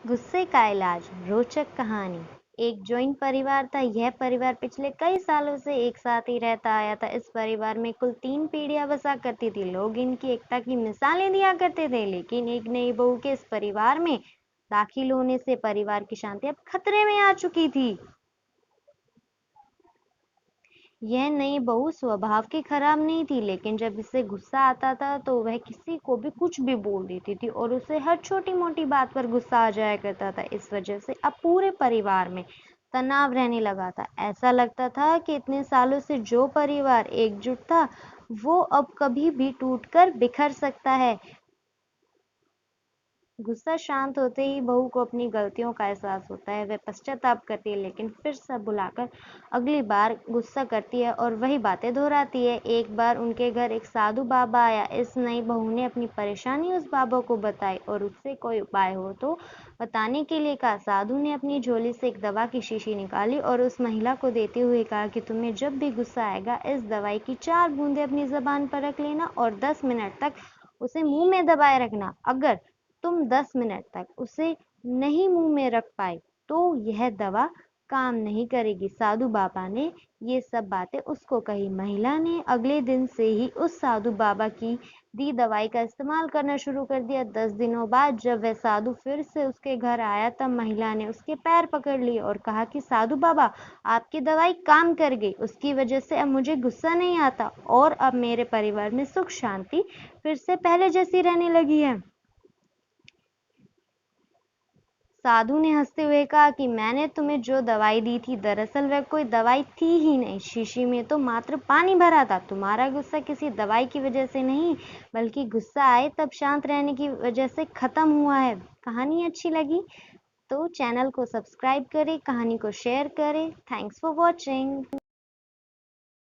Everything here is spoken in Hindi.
गुस्से का इलाज। रोचक कहानी। एक जॉइंट परिवार था। यह परिवार पिछले कई सालों से एक साथ ही रहता आया था। इस परिवार में कुल 3 पीढ़ियां बसा करती थी। लोग इनकी एकता की मिसालें दिया करते थे, लेकिन एक नई बहू के इस परिवार में दाखिल होने से परिवार की शांति अब खतरे में आ चुकी थी। यह नई बहू स्वभाव की खराब नहीं थी, लेकिन जब इसे गुस्सा आता था तो वह किसी को भी कुछ भी बोल देती थी और उसे हर छोटी मोटी बात पर गुस्सा आ जाया करता था। इस वजह से अब पूरे परिवार में तनाव रहने लगा था। ऐसा लगता था कि इतने सालों से जो परिवार एकजुट था, वो अब कभी भी टूटकर बिखर सकता है। गुस्सा शांत होते ही बहू को अपनी गलतियों का एहसास होता है। वह पश्चाताप करती है, लेकिन फिर सब भुलाकर अगली बार गुस्सा करती है और वही बातें दोहराती है। एक बार उनके घर एक साधु बाबा आया। इस नई बहू ने अपनी परेशानी उस बाबा को बताई और उससे कोई उपाय हो तो बताने के लिए कहा। साधु ने अपनी झोली से एक दवा की शीशी निकाली और उस महिला को देते हुए कहा कि तुम्हें जब भी गुस्सा आएगा, इस दवाई की 4 बूंदें अपनी जबान पर रख लेना और 10 मिनट तक उसे मुंह में दबाए रखना। अगर तुम 10 मिनट तक उसे नहीं मुंह में रख पाए तो यह दवा काम नहीं करेगी। साधु बाबा ने ये सब बातें उसको कही। महिला ने अगले दिन से ही उस साधु बाबा की दी दवाई का इस्तेमाल करना शुरू कर दिया। 10 दिनों बाद जब वह साधु फिर से उसके घर आया, तब महिला ने उसके पैर पकड़ लिए और कहा कि साधु बाबा, आपकी दवाई काम कर गई। उसकी वजह से अब मुझे गुस्सा नहीं आता और अब मेरे परिवार में सुख शांति फिर से पहले जैसी रहने लगी है। साधु ने हंसते हुए कहा कि मैंने तुम्हें जो दवाई दी थी, दरअसल वह कोई दवाई थी ही नहीं। शीशी में तो मात्र पानी भरा था। तुम्हारा गुस्सा किसी दवाई की वजह से नहीं, बल्कि गुस्सा आए तब शांत रहने की वजह से खत्म हुआ है। कहानी अच्छी लगी तो चैनल को सब्सक्राइब करें, कहानी को शेयर करें। Thanks for watching.